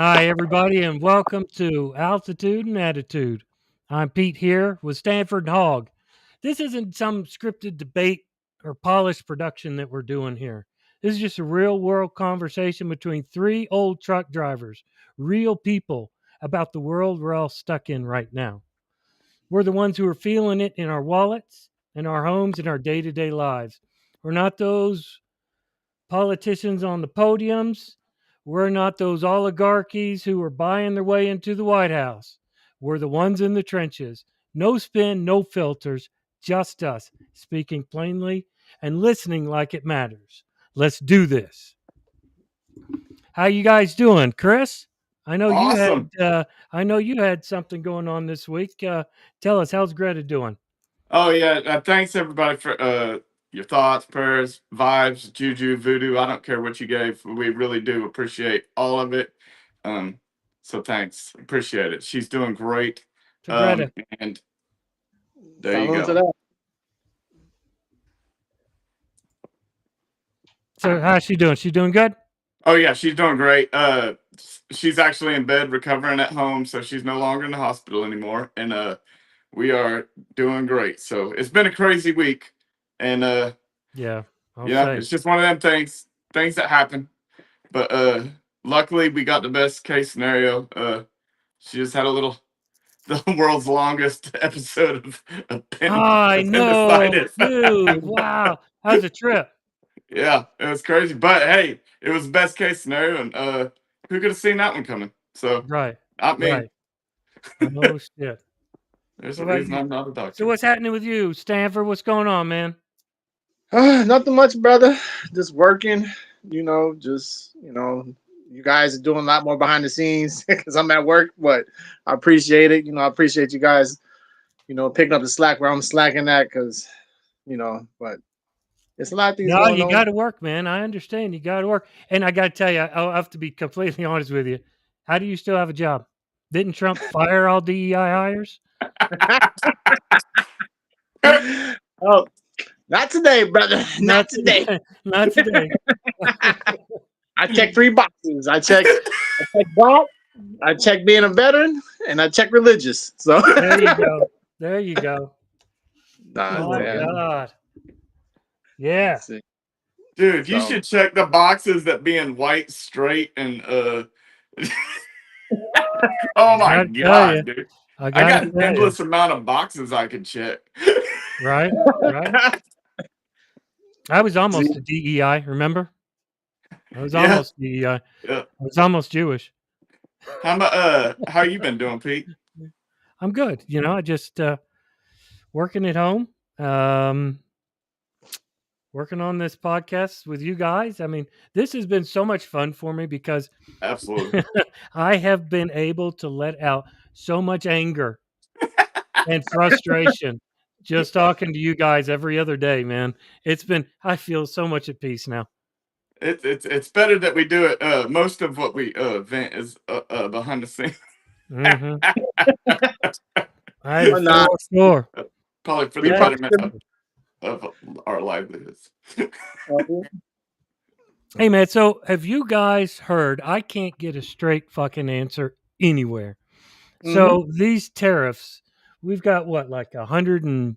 Hi, everybody, and welcome to Altitude and Attitude. I'm Pete here with Stanford and Hogg. This isn't some scripted debate or polished production that we're doing here. This is just a real world conversation between three old truck drivers, real people about the world we're all stuck in right now. We're the ones who are feeling it in our wallets, in our homes, in our day to day lives. We're not those politicians on the podiums. We're not those oligarchies who are buying their way into the White House. We're the ones in the trenches. No spin, no filters, just us speaking plainly and listening like it matters. Let's do this. How you guys doing, Chris? I know you Awesome. had you had something going on this week. Tell us, how's Greta doing? Oh yeah. Thanks everybody for your thoughts, prayers, vibes, juju, voodoo. I don't care what you gave. We really do appreciate all of it. Um, so thanks. Appreciate it. She's doing great. To Greta. And there you Salute to go. that. So how's she doing? She doing good? Oh yeah, she's doing great. She's actually in bed recovering at home, so she's no longer in the hospital anymore. And we are doing great. So it's been a crazy week. And Yeah, I'll yeah, say. it's just one of them things that happen. But luckily we got the best case scenario. She just had the world's longest episode of I know, appendicitis. dude. Wow. How's the trip? Yeah, it was crazy. But hey, it was the best case scenario, and who could have seen that one coming? So Right. not me. Right. Oh shit. There's What a about reason you? I'm not a So doctor. what's happening with you, Stanford? What's going on, man? Nothing much, brother. Just working. You guys are doing a lot more behind the scenes because I'm at work. But I appreciate it. I appreciate you guys. Picking up the slack where I'm slacking at because But it's a lot of things No, going you on. got to work, man. I understand. You got to work. And I got to tell you, I'll have to be completely honest with you. How do you still have a job? Didn't Trump fire all DEI hires? Oh, not today, brother. Not today. Not today. I checked 3 boxes. I checked God. I checked being a veteran, and I checked religious. So There you go. There you go. nah, My man. God. Yeah. See. Dude, you So should check the boxes that being white, straight, and oh I my got to tell you. god, dude. I I got got to an tell you. endless amount of boxes I could check. Right. Right. I was almost see, a DEI, remember? I was Yeah. almost DEI. Yeah. I was almost Jewish. How you been doing, Pete? I'm good. I just working at home, working on this podcast with you guys. I mean, this has been so much fun for me because Absolutely. I have been able to let out so much anger and frustration just talking to you guys every other day, man. I feel so much at peace now. It's better that we do it. Most of what we vent is behind the scenes. Mm-hmm. or not. Sure. Probably for We the probably betterment of our livelihoods. Hey, man, so have you guys heard? I can't get a straight fucking answer anywhere. So these tariffs, we've got what, like 125%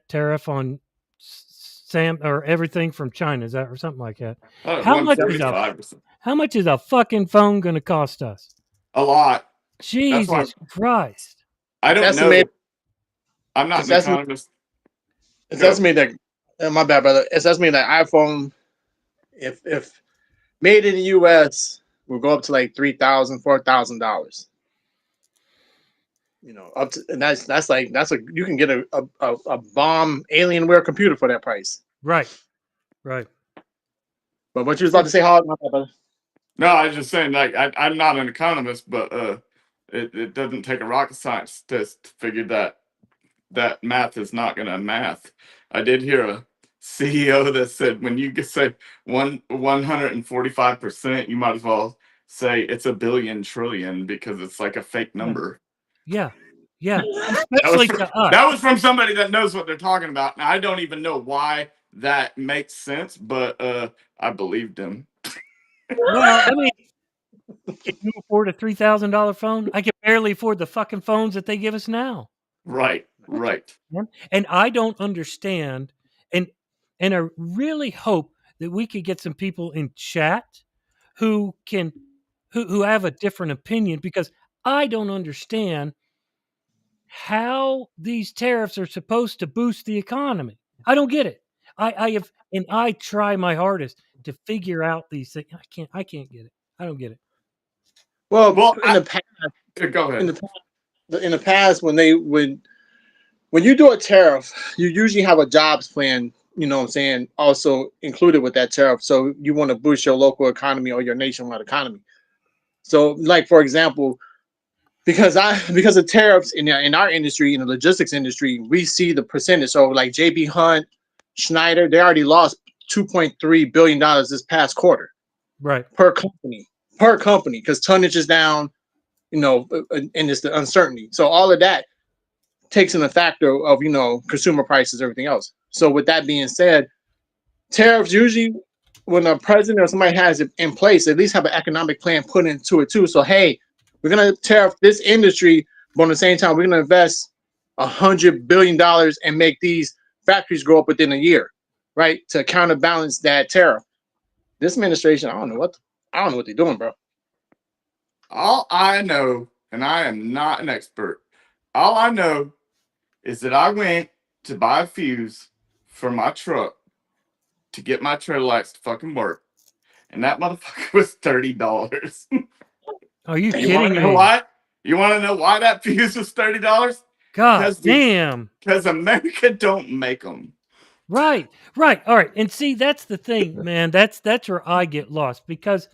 tariff on Sam or everything from China, is that or something like that? How much is 145%. how much is a fucking phone going to cost us? A lot. That's why Jesus Christ! I don't know. Estimate. I'm not an economist. It's Go. estimated that. My bad, brother. It's estimated that iPhone, if made in the U.S., will go up to like $3,000, $4,000. Up to, and you can get a bomb Alienware computer for that price. Right. But what you was about to say, Howard? My bad, brother. No, I was just saying, like, I'm not an economist, but it doesn't take a rocket scientist to figure that math is not going to math. I did hear a CEO that said when you say 145%, you might as well say it's a billion trillion because it's like a fake number. Yeah. Especially to us. That was from somebody that knows what they're talking about. Now, I don't even know why that makes sense, but I believed him. Well, I mean, Can you afford a $3,000 phone? I can barely afford the fucking phones that they give us now. Right. And I don't understand, and I really hope that we could get some people in chat who can who have a different opinion, because I don't understand how these tariffs are supposed to boost the economy. I don't get it. I try my hardest to figure out these things. I can't get it. I don't get it. Well, in the past, go ahead. In the past, when you do a tariff, you usually have a jobs plan, you know what I'm saying, also included with that tariff. So you want to boost your local economy or your nationwide economy. So, like, for example, because of tariffs in our industry, in the logistics industry, we see the percentage. So like JB Hunt, Schneider, they already lost $2.3 billion this past quarter. Right. Per company, because tonnage is down, and it's the uncertainty. So all of that takes in the factor of, consumer prices, everything else. So with that being said, tariffs usually, when a president or somebody has it in place, at least have an economic plan put into it too. So, hey, we're going to tariff this industry, but at the same time, we're going to invest $100 billion and make these factories grow up within a year, right? To counterbalance that tariff. This administration, I don't know what they're doing, bro. All I know, and I am not an expert, all I know is that I went to buy a fuse for my truck to get my trailer lights to fucking work, and that motherfucker was $30. Are you kidding You want to know me? why? You want to know why that fuse was $30? God damn. Because America don't make them. Right. All right. And see, that's the thing, man. That's where I get lost, because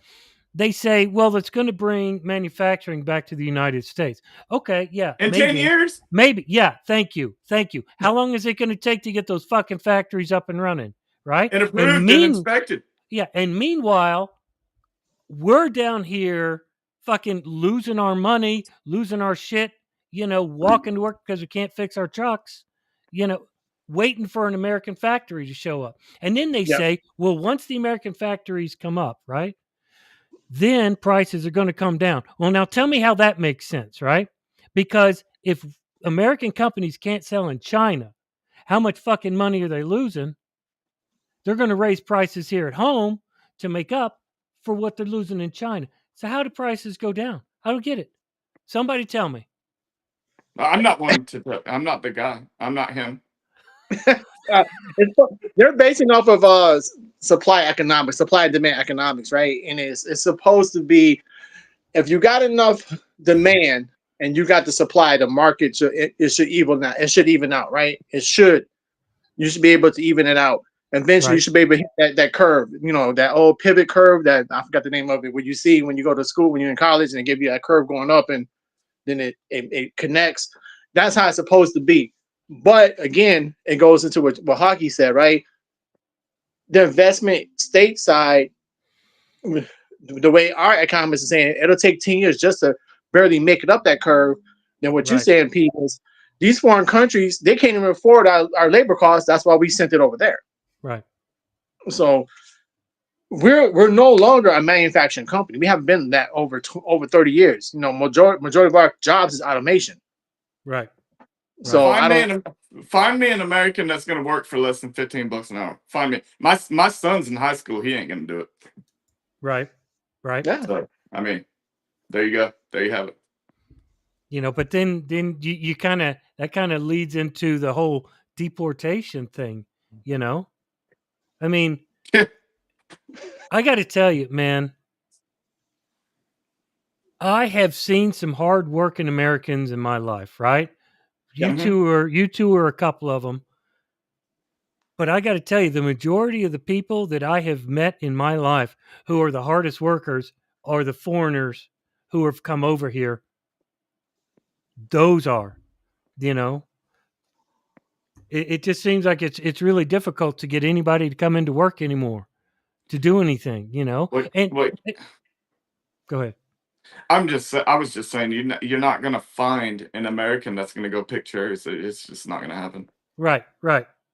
they say, well, it's going to bring manufacturing back to the United States. Okay, yeah. In 10 years? Maybe. Yeah. Thank you. How long is it going to take to get those fucking factories up and running? Right? And approved and inspected. Yeah. And meanwhile, we're down here fucking losing our money, losing our shit, walking to work because we can't fix our trucks, waiting for an American factory to show up. And then they say, well, once the American factories come up, right, then prices are going to come down. Well, now tell me how that makes sense, right? Because if American companies can't sell in China, how much fucking money are they losing? They're going to raise prices here at home to make up for what they're losing in China. So how do prices go down? I don't get it. Somebody tell me. I'm not I'm not the guy. I'm not him. They're basing off of supply and demand economics, right? And it's supposed to be, if you got enough demand and you got the supply, the market should even out. It should even out, right? You should be able to even it out. Eventually, you should be able to hit that curve, that old pivot curve that I forgot the name of it. What you see when you go to school, when you're in college, and they give you that curve going up, and then it connects. That's how it's supposed to be. But again, it goes into what Hockey said, right? The investment stateside, the way our economists are saying, it'll take 10 years just to barely make it up that curve. Then what you're saying, Pete, is these foreign countries, they can't even afford our labor costs. That's why we sent it over there. Right. So we're no longer a manufacturing company. We haven't been that over 30 years. Majority of our jobs is automation. Right. So find me an American that's going to work for less than $15 an hour. Find me. My son's in high school. He ain't going to do it. Right. Yeah. So, I mean, there you go. There you have it. But then you kind of leads into the whole deportation thing. I mean, I got to tell you, man, I have seen some hardworking Americans in my life, right? You two are a couple of them. But I got to tell you, the majority of the people that I have met in my life who are the hardest workers are the foreigners who have come over here. Those are, it just seems like it's really difficult to get anybody to come into work anymore, to do anything, Wait. Go ahead. I was just saying, you're not going to find an American that's going to go pick cherries. It's just not going to happen. Right.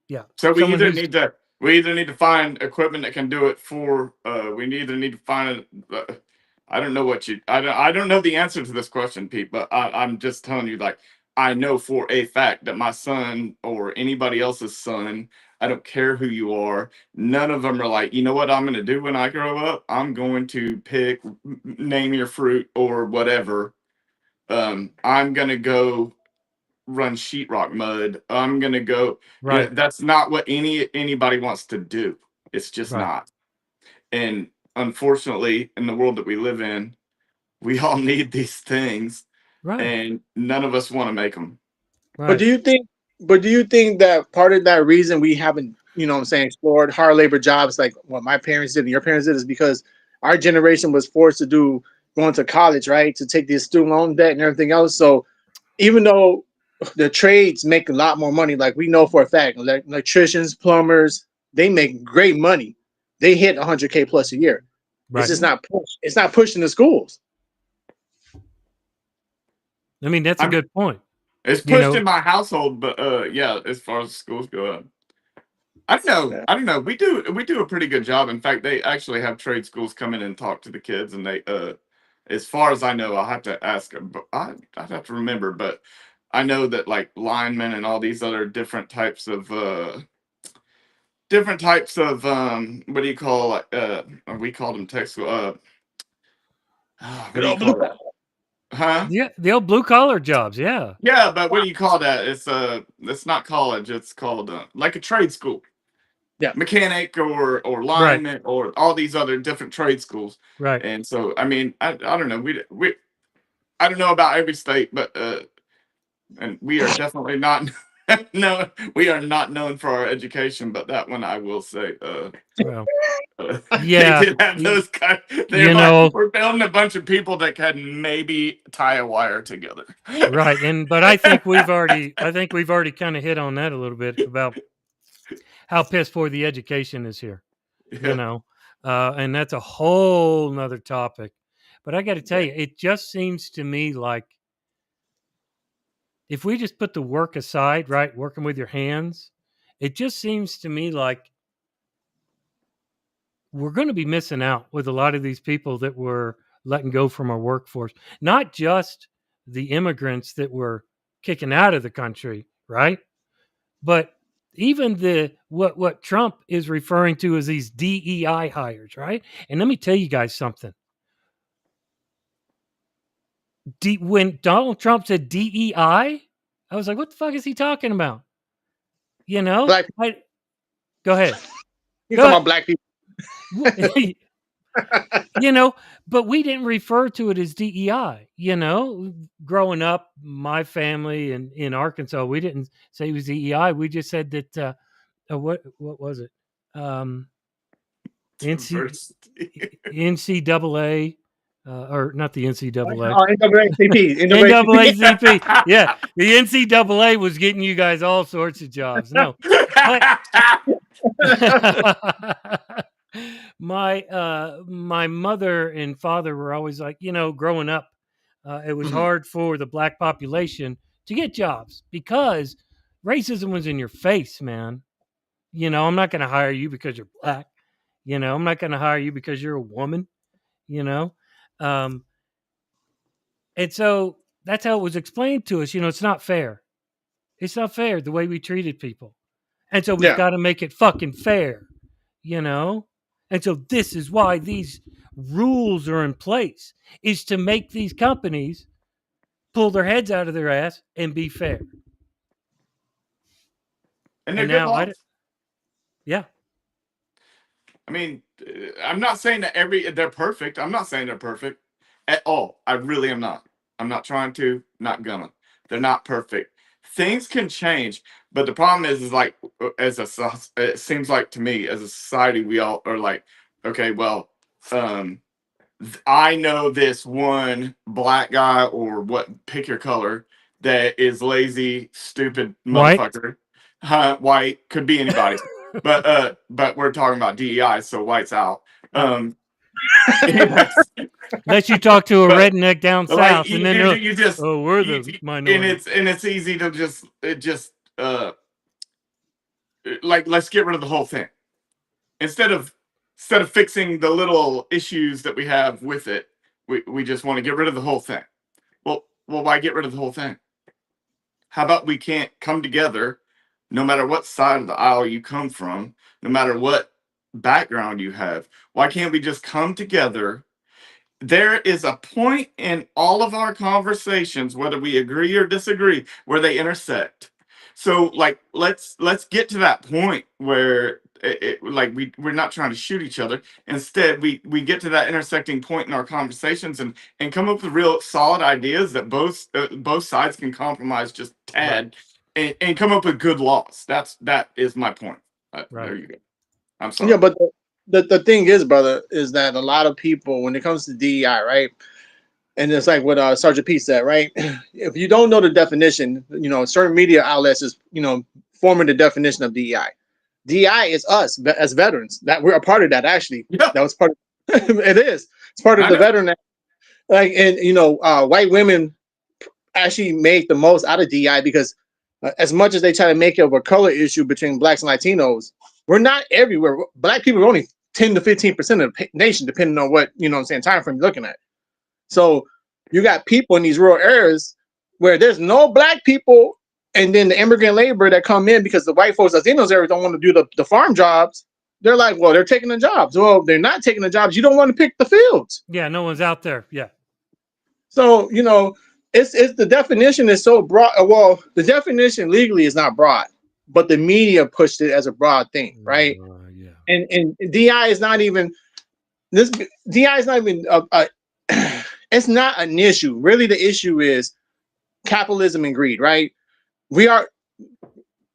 Yeah. So we either need to find equipment that can do it for. We either need to find. I don't know what you. I don't know the answer to this question, Pete. But I'm just telling you, like, I know for a fact that my son or anybody else's son, I don't care who you are, none of them are like, you know what I'm going to do when I grow up? I'm going to pick, name your fruit or whatever. I'm going to go run sheetrock mud. I'm going to go. Right. That's not what anybody wants to do. It's just Right. not. And unfortunately, in the world that we live in, we all need these things, Right. and none of us want to make them. But Right. do you think? But do you think that part of that reason we haven't, you know, what I'm saying, explored hard labor jobs like what my parents did and your parents did is because our generation was forced to do going to college, right, to take the student loan debt and everything else. So even though the trades make a lot more money, like we know for a fact, electricians, plumbers, they make great money. They hit 100K plus a year. It's Right. just not pushed. It's not pushed in the schools. I mean, that's a I'm- good point. It's You pushed know, in my household, but yeah, as far as schools go, I don't know. Yeah. I don't know. We do a pretty good job. In fact, they actually have trade schools come in and talk to the kids, and they as far as I know, I'll have to ask. But I'd have to remember, but I know that like linemen and all these other different types of what do you call we called them tech school what do you call that? Huh? yeah, the old blue collar jobs. Yeah. Yeah, but what do you call that? It's not college. It's called like a trade school. Yeah. Mechanic or Right. lineman or all these other different trade schools. Right. And so I mean I don't know. We I don't know about every state, but and we are definitely not no, we are not known for our education, but that one I will say Well, they yeah. did have those kind. They're You like, know, we're building a bunch of people that can maybe tie a wire together. right. And but I think we've already kind of hit on that a little bit about how piss poor the education is here. You Yeah. know, and that's a whole nother topic. But I got to tell you, it just seems to me like if we just put the work aside, right, working with your hands, it just seems to me like we're going to be missing out with a lot of these people that we're letting go from our workforce. Not just the immigrants that we're kicking out of the country, right? But even the what Trump is referring to as these DEI hires, right? And let me tell you guys something. When Donald Trump said DEI, I was like, what the fuck is he talking about? You know? Black. Go ahead. You're Go talking ahead. about black people. You know, but we didn't refer to it as DEI. You know, growing up, my family in Arkansas, we didn't say it was DEI. We just said that what was it? NCAA, or not the NCAA. Oh, NAACP. NAACP. Yeah, the NCAA was getting you guys all sorts of jobs. No, but my mother and father were always like, you know, growing up, it was hard for the black population to get jobs because racism was in your face, man. You know, I'm not going to hire you because you're black. You know, I'm not going to hire you because you're a woman. You know, and so that's how it was explained to us. You know, it's not fair. It's not fair the way we treated people. And so we've Yeah. got to make it fucking fair, you know? And so this is why these rules are in place, is to make these companies pull their heads out of their ass and be fair. And they're And good now laws. yeah. I mean, I'm not saying that they're perfect. I'm not saying they're perfect at all. I really am not. I'm not trying to, not gonna. They're not perfect. Things can change, but the problem is like it seems like to me as a society we all are like, okay, well, I know this one black guy or what, pick your color, that is lazy, stupid White. motherfucker. White, could be anybody. But we're talking about DEI, so white's out. Yes. Let you talk to a But, redneck down like south, and then they'll, you just oh, we're the minority. and it's easy to just like let's get rid of the whole thing instead of fixing the little issues that we have with it. we just want to get rid of the whole thing. Well, why get rid of the whole thing? How about we can't come together, no matter what side of the aisle you come from, no matter what background you have? Why can't we just come together? There is a point in all of our conversations, whether we agree or disagree, where they intersect. So, like, let's get to that point where like we're not trying to shoot each other. Instead, we get to that intersecting point in our conversations and come up with real solid ideas that both sides can compromise just tad, and come up with good laws. That is my point. There you go. I'm sorry. Yeah, but the thing is, brother, is that a lot of people, when it comes to DEI, right? And it's like what Sergeant Pete said, right? If you don't know the definition, certain media outlets is, forming the definition of DEI. DEI is us as veterans. That we're a part of that. Actually, Yeah. that was part of. It is. It's part of the veteran. Like, and white women actually make the most out of DEI because as much as they try to make it a color issue between blacks and Latinos, we're not everywhere. Black people are only 10 to 15% of the nation, depending on what time frame you're looking at. So you got people in these rural areas where there's no black people, and then the immigrant labor that come in because the white folks that's in those areas don't want to do the farm jobs. They're like, well, they're taking the jobs. Well, they're not taking the jobs. You don't want to pick the fields. Yeah, no one's out there. Yeah. So, it's the definition is so broad. Well, the definition legally is not broad, but the media pushed it as a broad thing, right? Yeah. And DI is not even this. DI is not even it's not an issue. Really, the issue is capitalism and greed, right?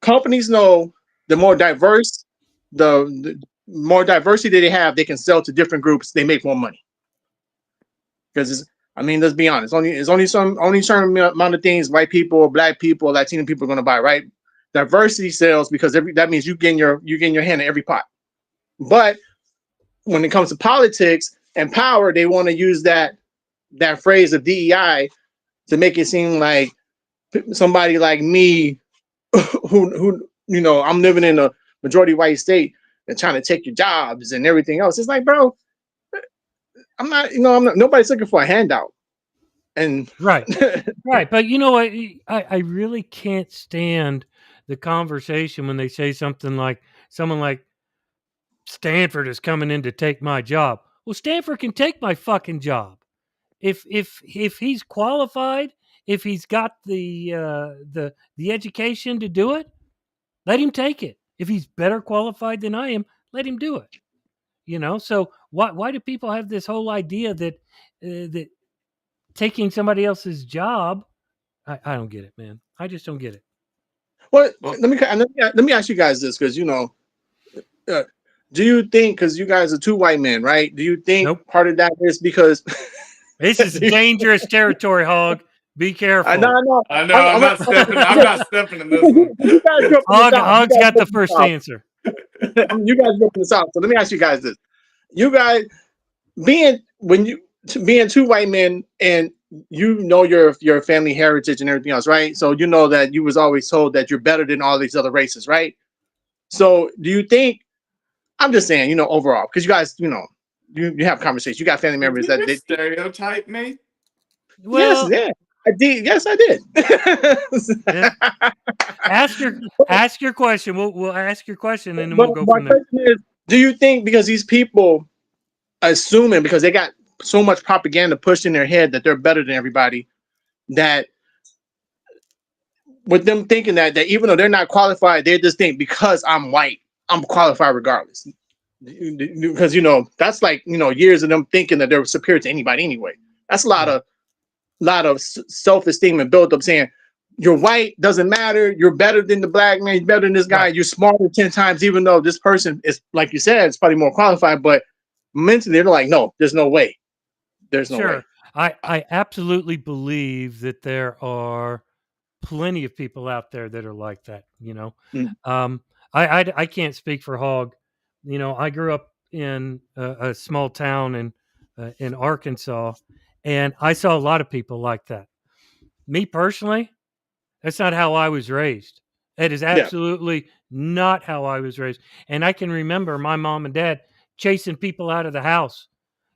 Companies know the more diverse, the more diversity they have, they can sell to different groups. They make more money. Because let's be honest. It's only certain amount of things white people, black people, Latino people are going to buy, right? Diversity sells because that means you getting your hand in every pot. But when it comes to politics and power, they want to use that phrase of DEI to make it seem like somebody like me, who I'm living in a majority white state and trying to take your jobs and everything else. It's like, bro, I'm not, nobody's looking for a handout. And right. But you know what? I really can't stand the conversation when they say something like, someone like Stanford is coming in to take my job. Well, Stanford can take my fucking job. If he's qualified, if he's got the education to do it, let him take it. If he's better qualified than I am, let him do it. So why do people have this whole idea that that taking somebody else's job? I don't get it, man. I just don't get it. Well, let me ask you guys this, because do you think, because you guys are two white men, right? Do you think part of that is because this is dangerous territory, Hog? Be careful. I know. I'm not stepping. I'm not stepping in this one. You guys grew up in the South. Hog's got the first answer. You guys grew up in the South, so let me ask you guys this: you guys being two white men, and your family heritage and everything else, right? So you know that you was always told that you're better than all these other races, right? So do you think? I'm just saying, overall, because you guys, you have conversations. You got family members that they stereotype me. Well, yes, I did. Yes, I did. Yeah. Ask your question. We'll ask your question, and then we'll go from there. Question is, do you think because these people assuming because they got so much propaganda pushed in their head that they're better than everybody, that with them thinking that even though they're not qualified, they just think because I'm white, I'm qualified regardless. Because that's like years of them thinking that they're superior to anybody anyway. That's a lot of self-esteem and build up saying you're white, doesn't matter, you're better than the black man, you're better than this guy, you're smarter 10 times, even though this person is, like you said, it's probably more qualified, but mentally they're like, no, there's no way. There's no way. I absolutely believe that there are plenty of people out there that are like that. I can't speak for Hog. I grew up in a small town in Arkansas, and I saw a lot of people like that. Me personally, that's not how I was raised. It is absolutely not how I was raised. And I can remember my mom and dad chasing people out of the house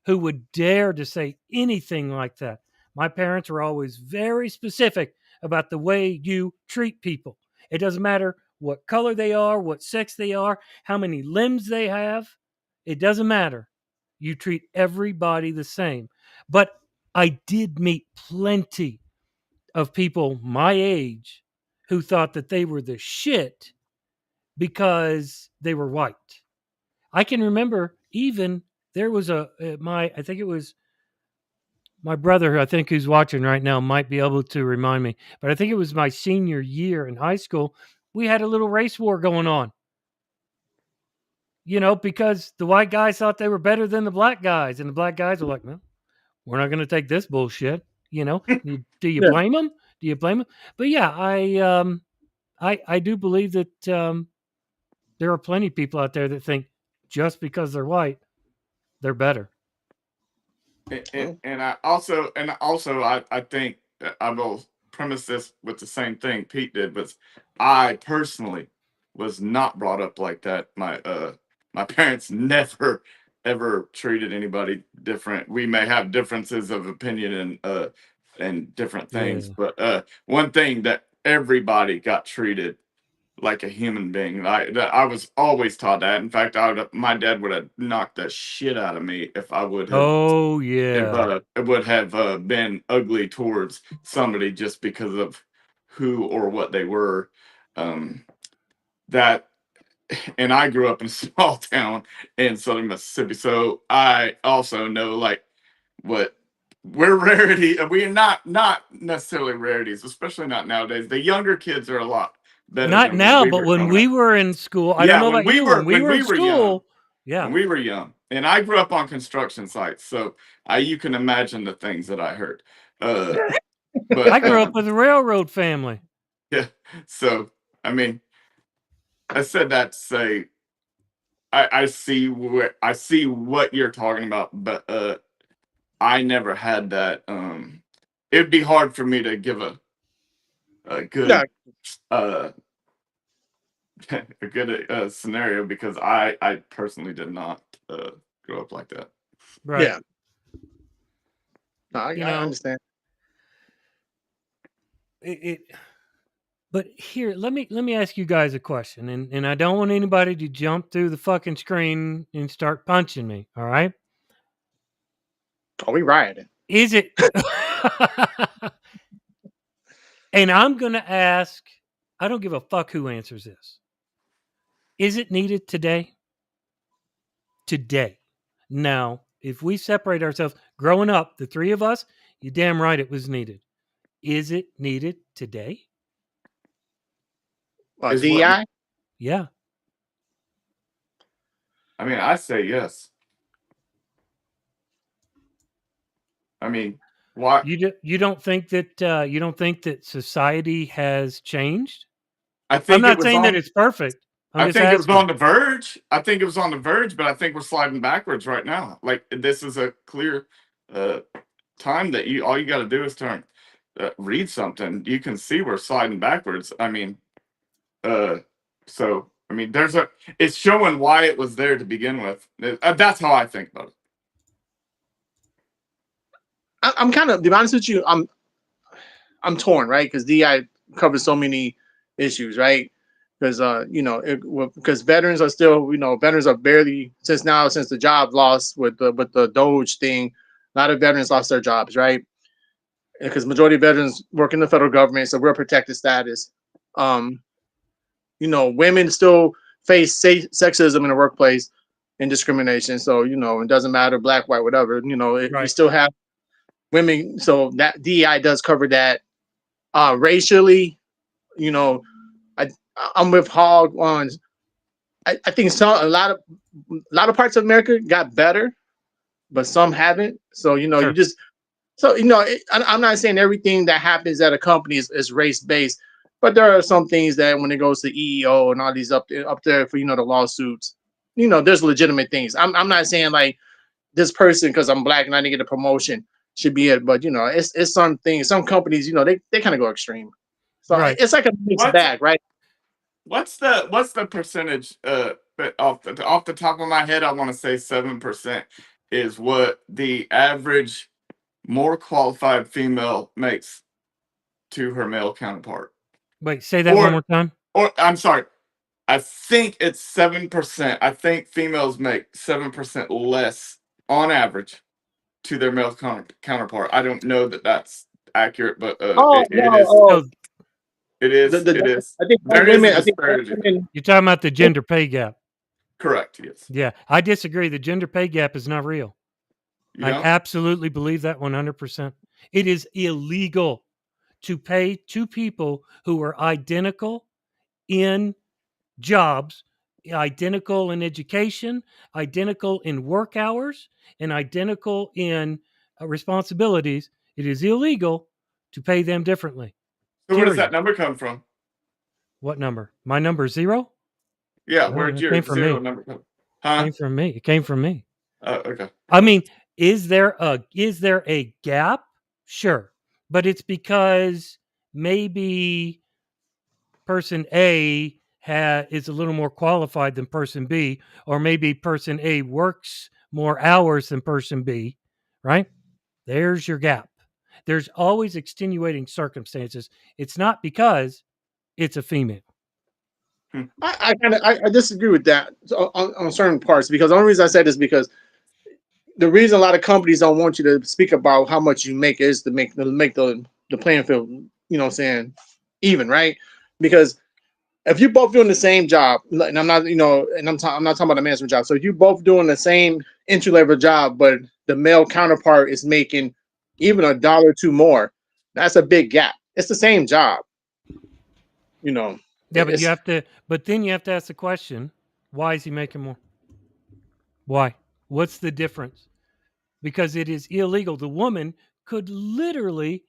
who would dare to say anything like that. My parents were always very specific about the way you treat people. It doesn't matter what color they are, what sex they are, how many limbs they have. It doesn't matter. You treat everybody the same. But I did meet plenty of people my age who thought that they were the shit because they were white. I can remember even there was I think it was my brother, I think who's watching right now might be able to remind me, but I think it was my senior year in high school. We had a little race war going on, because the white guys thought they were better than the black guys. And the black guys were like, well, we're not going to take this bullshit. Do you Yeah. blame them? Do you blame them? But yeah, I do believe that there are plenty of people out there that think just because they're white, they're better. And I also I think that I will premise this with the same thing Pete did, but I personally was not brought up like that. My parents never ever treated anybody different. We may have differences of opinion and different things, Yeah. but one thing that everybody got treated like a human being. I was always taught that. In fact, my dad would have knocked the shit out of me if I would have Oh yeah. it would have been ugly towards somebody just because of who or what they were. That and I grew up in a small town in southern Mississippi, so I also know like what we're rarity. We are not necessarily rarities, especially not nowadays. The younger kids are a lot better Not than when now, we but were when coming we up. were in school, I don't Yeah, know about you. When we were in young, school, yeah, when we were young, and I grew up on construction sites, so you can imagine the things that I heard. But I grew up with a railroad family. yeah, so I mean, I said that to say I see what you're talking about, but I never had that. It'd be hard for me to give a Yeah. good uh a good scenario because I personally did not grow up like that. Right. Yeah. No, I understand. It but here, let me ask you guys a question, and I don't want anybody to jump through the fucking screen and start punching me. All right? Oh, we rioting. Is it? And I'm gonna ask. I don't give a fuck who answers this. Is it needed today? Today. Now, if we separate ourselves, growing up, the three of us, you damn right it was needed. Is it needed today? Is what DEI? Yeah. I mean. I say yes. I mean, why? You don't think that society has changed? I I'm think it not was saying that on. it's perfect. I'm I just think it was asking. on the verge. I think it was on the verge, but I think we're sliding backwards right now. Like this is a clear uh, time that all you got to do is read something. You can see we're sliding backwards. I mean, uh, so I mean, it's showing why it was there to begin with. That's how I think about it. I'm kind of, to be honest with you, I'm torn, right? Because DI covers so many issues, right? Because because veterans are still, veterans are barely since the job loss with the Doge thing, a lot of veterans lost their jobs, right? Because majority of veterans work in the federal government, so we're protected status. Women still face sexism in the workplace and discrimination. So it doesn't matter black, white, whatever. We still have women. So that DEI does cover that. Racially, I'm with Hog on. I think a lot of parts of America got better, but some haven't. So Sure. I'm not saying everything that happens at a company is race based, but there are some things that when it goes to EEO and all these up there for the lawsuits, there's legitimate things. I'm not saying like this person because I'm black and I didn't get a promotion should be it, but it's some things. Some companies, they kind of go extreme. So Right. it's like a mixed bag, right? What's the percentage? But off the top of my head, I want to say 7%. is what the average more qualified female makes to her male counterpart. Wait, say that one more time. Or I'm sorry, I think it's 7%. I think females make 7% less on average to their male counterpart. I don't know that that's accurate, but Oh it no! is. Oh, It is. It is. I think There is women. a I think disparity. women. You're talking about the gender pay gap. Correct. Yes. Yeah, I disagree. The gender pay gap is not real. You I know? absolutely believe that 100%. It is illegal to pay two people who are identical in jobs, identical in education, identical in work hours, and identical in responsibilities. It is illegal to pay them differently. So where does that Period. number come from? What number? My number is 0? Yeah, No, where'd it your came from zero me. number come? Huh? Came from me. It came from me. Okay. I mean, is there a gap? Sure. But it's because maybe person A is a little more qualified than person B, or maybe person A works more hours than person B, right? There's your gap. There's always extenuating circumstances. It's not because it's a female. I disagree with that on certain parts, because the only reason I said this is because the reason a lot of companies don't want you to speak about how much you make is to make the playing field, you know what I'm saying, even, right? Because if you're both doing the same job, and I'm not, and I'm not talking about a management job. So if you're both doing the same entry level job, but the male counterpart is making even $1 or $2 more, that's a big gap. It's the same job, you know. Yeah, but It's then you have to ask the question, why is he making more? Why? What's the difference? Because it is illegal. The woman could literally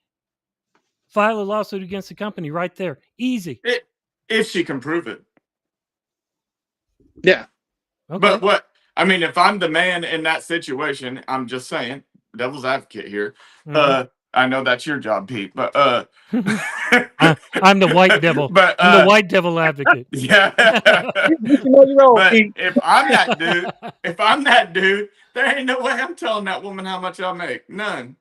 file a lawsuit against the company right there. Easy. If she can prove it. yeah. Okay. But what I mean, if I'm the man in that situation, I'm just saying, devil's advocate here. I know that's your job, Pete, but I'm the white devil. But I'm the white devil advocate. Yeah. But if I'm that dude, there ain't no way I'm telling that woman how much I make. None.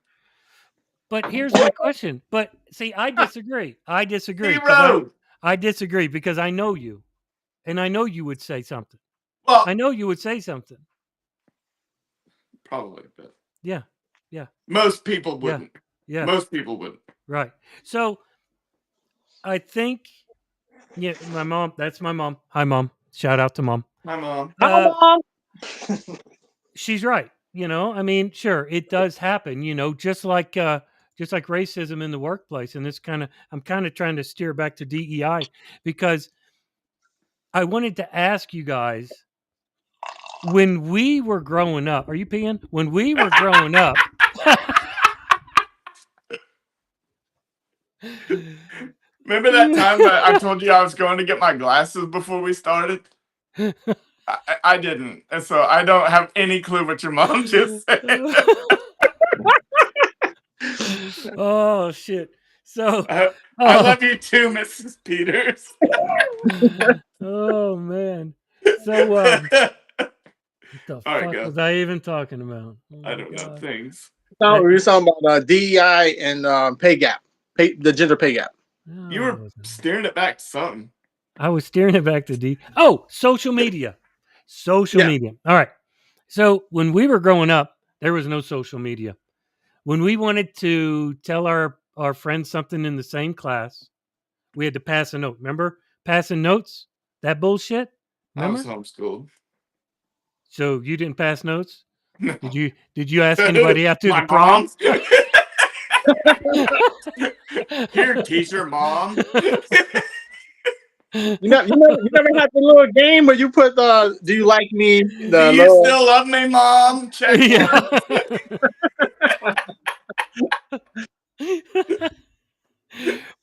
But here's my question. But see, I disagree. I disagree. Zero. I disagree because I know you. And I know you would say something. Well, I know you would say something. Probably, but yeah. Most people wouldn't. Yeah. Most people wouldn't. Right. So I think, my mom, that's my mom. Hi, Mom. Shout out to Mom. Hi, Mom. Hi, Mom. She's right. I mean, sure, it does happen, just like racism in the workplace. And I'm kind of trying to steer back to DEI because I wanted to ask you guys, when we were growing up, are you peeing? When we were growing up, remember that time that I told you I was going to get my glasses before we started? I didn't. And so I don't have any clue what your mom just said. Oh, shit. So I love you too, Mrs. Peters. Oh, man. So what the All right, fuck go. was I even talking about? I don't know things. No, we were talking about DEI and pay gap, the gender pay gap. You were steering it back to something. I was steering it back to D. Oh, social media. Social media. All right. So when we were growing up, there was no social media. When we wanted to tell our friends something in the same class, we had to pass a note. Remember passing notes? That bullshit? Remember? I was homeschooled. So you didn't pass notes? No. Did you ask anybody after My the prom? Here, teacher, Mom. You never had the little game where you put the "Do you like me?" Do you still love me, Mom? Check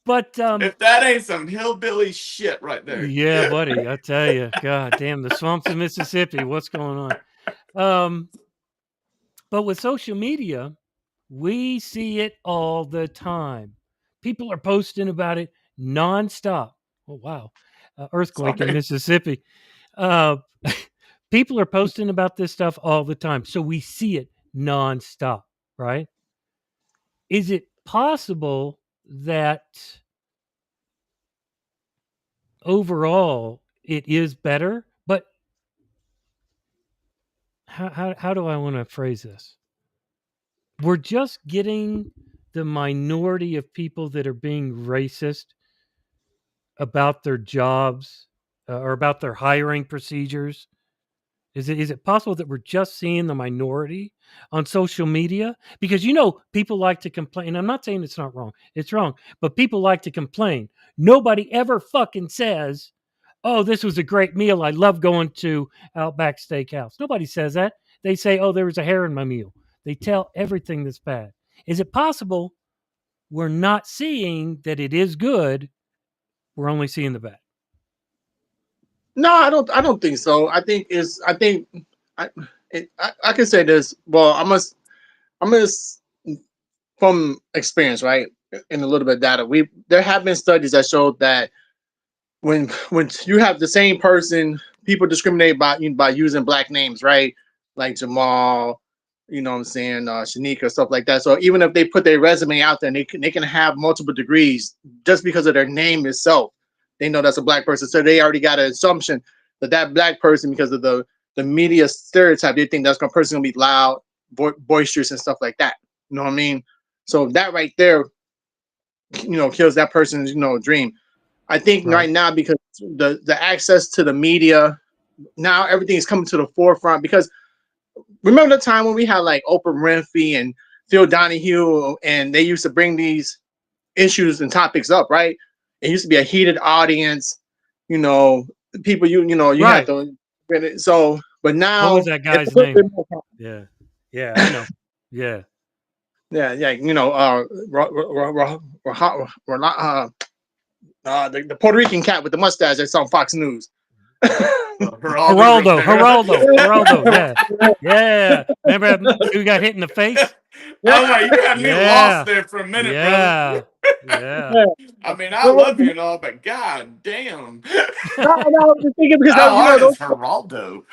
But if that ain't some hillbilly shit right there. Yeah, buddy, I tell you, God damn, the swamps of Mississippi. What's going on? But with social media, we see it all the time. People are posting about it nonstop. Oh wow, earthquake in Mississippi. People are posting about this stuff all the time, so we see it nonstop, right? Is it possible that overall it is better? But how do I want to phrase this? We're just getting the minority of people that are being racist about their jobs or about their hiring procedures. Is it possible that we're just seeing the minority on social media? Because people like to complain. I'm not saying it's not wrong. It's wrong. But people like to complain. Nobody ever fucking says, "Oh, this was a great meal. I love going to Outback Steakhouse." Nobody says that. They say, "Oh, there was a hair in my meal." They tell everything that's bad. Is it possible we're not seeing that it is good? We're only seeing the bad. No, I don't think so. I think I I can say this. Well, I must from experience, right? In a little bit of data, there have been studies that showed that when you have the same person, people discriminate by using black names, right? Like Jamal, you know what I'm saying, Shanika, stuff like that. So even if they put their resume out there and they can have multiple degrees just because of their name itself, they know that's a black person. So they already got an assumption that black person, because of the media stereotype, they think that's person gonna be loud, boisterous, and stuff like that. You know what I mean? So that right there, kills that person's dream. I think right now, because the access to the media, now everything is coming to the forefront. Because remember the time when we had like Oprah Winfrey and Phil Donahue, and they used to bring these issues and topics up, right? It used to be a heated audience, people you Right. have to. So, but now, what was that guy's name? Yeah, I know. Yeah. Yeah, the Puerto Rican cat with the mustache that's on Fox News. Geraldo. Yeah. Remember who got hit in the face? Oh my, you had me lost there for a minute, brother. Yeah. I mean, I love you and all, but god damn. No, I was just thinking because those Geraldo.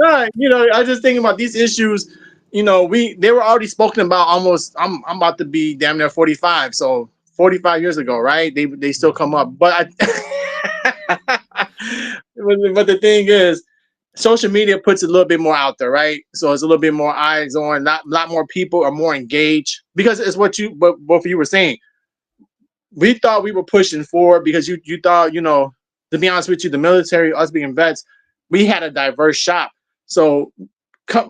I was just thinking about these issues. They were already spoken about almost. I'm about to be damn near 45, so 45 years ago, right? They still come up, but but the thing is, social media puts it a little bit more out there, right? So it's a little bit more eyes on, a lot more people are more engaged, because it's what both of you were saying. We thought we were pushing forward because you thought, to be honest with you, the military, us being vets, we had a diverse shop. So I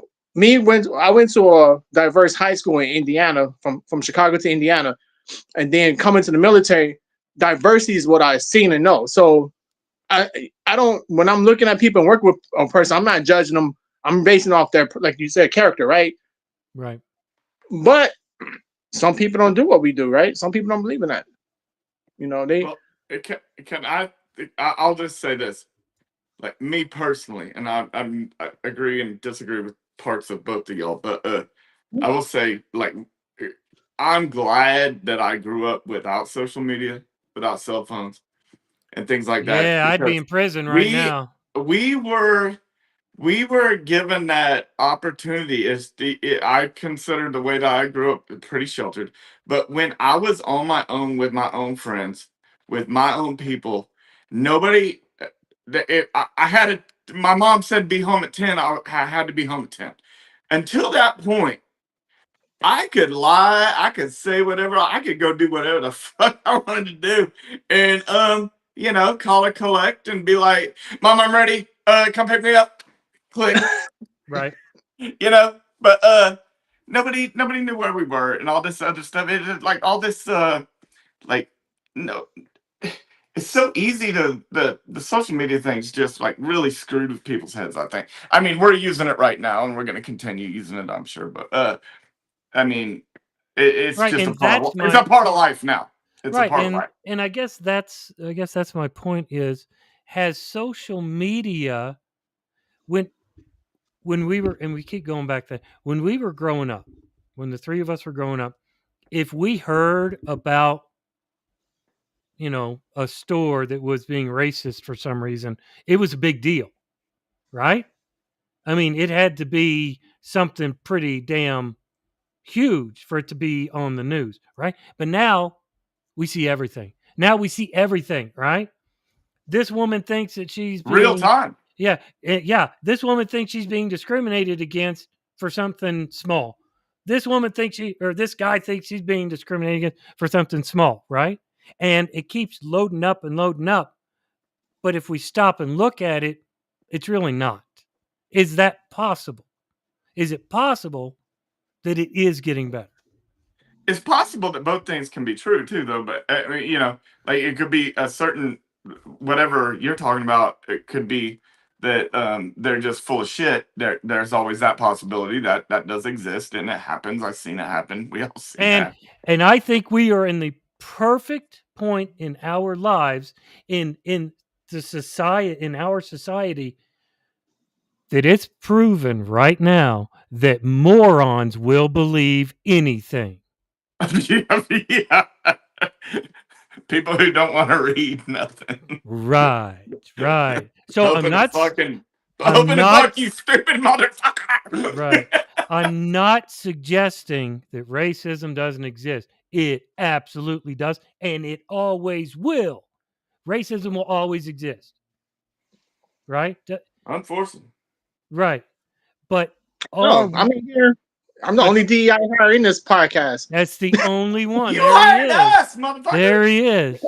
went to a diverse high school in Indiana, from Chicago to Indiana, and then coming to the military, diversity is what I've seen and know. So I don't, when I'm looking at people and working with a person, I'm not judging them. I'm basing off their, like you said, character, right? Right. But some people don't do what we do, right? Some people don't believe in that. I'll just say this, like me personally, and I agree and disagree with parts of both of y'all, but I will say, like, I'm glad that I grew up without social media, without cell phones and things like that. Yeah, I'd be in prison right now. We were given that opportunity. I consider the way that I grew up pretty sheltered, but when I was on my own with my own friends, with my own people, nobody. I had to. My mom said be home at 10. I had to be home at 10. Until that point, I could lie. I could say whatever. I could go do whatever the fuck I wanted to do, and call a collect and be like, "Mom, I'm ready. Come pick me up." Click. Right. But nobody knew where we were and all this other stuff. It like all this like no. It's so easy to the social media thing's just like really screwed with people's heads, I think. I mean, we're using it right now and we're going to continue using it, I'm sure, but I mean, it's right, just and it's a part of life now. It's right, a part of life. And I guess that's my point is, has social media, when we were, and we keep going back to when we were growing up, when the three of us were growing up, if we heard about a store that was being racist for some reason, it was a big deal, right? I mean, it had to be something pretty damn huge for it to be on the news, right? But now we see everything. Now we see everything, right? This woman thinks that she's Real being, time. yeah. This woman thinks she's being discriminated against for something small. This guy thinks she's being discriminated against for something small, right? And it keeps loading up and loading up. But if we stop and look at it, it's really not. Is that possible? Is it possible that it is getting better? It's possible that both things can be true too, though. But I mean, like it could be a certain whatever you're talking about. It could be that they're just full of shit. There's always that possibility that does exist, and it happens. I've seen it happen. We all see that. And I think we are in the perfect point in our lives in our society that it's proven right now that morons will believe anything. Yeah. People who don't want to read nothing. Right. So Hoping I'm to not fuck you, stupid motherfucker. right. I'm not suggesting that racism doesn't exist. It absolutely does, and it always will. Racism will always exist. Right? Unfortunately. Right. But No, I'm in here. I'm the only DEI hire in this podcast. That's the only one. You hired us, motherfucker. There he is.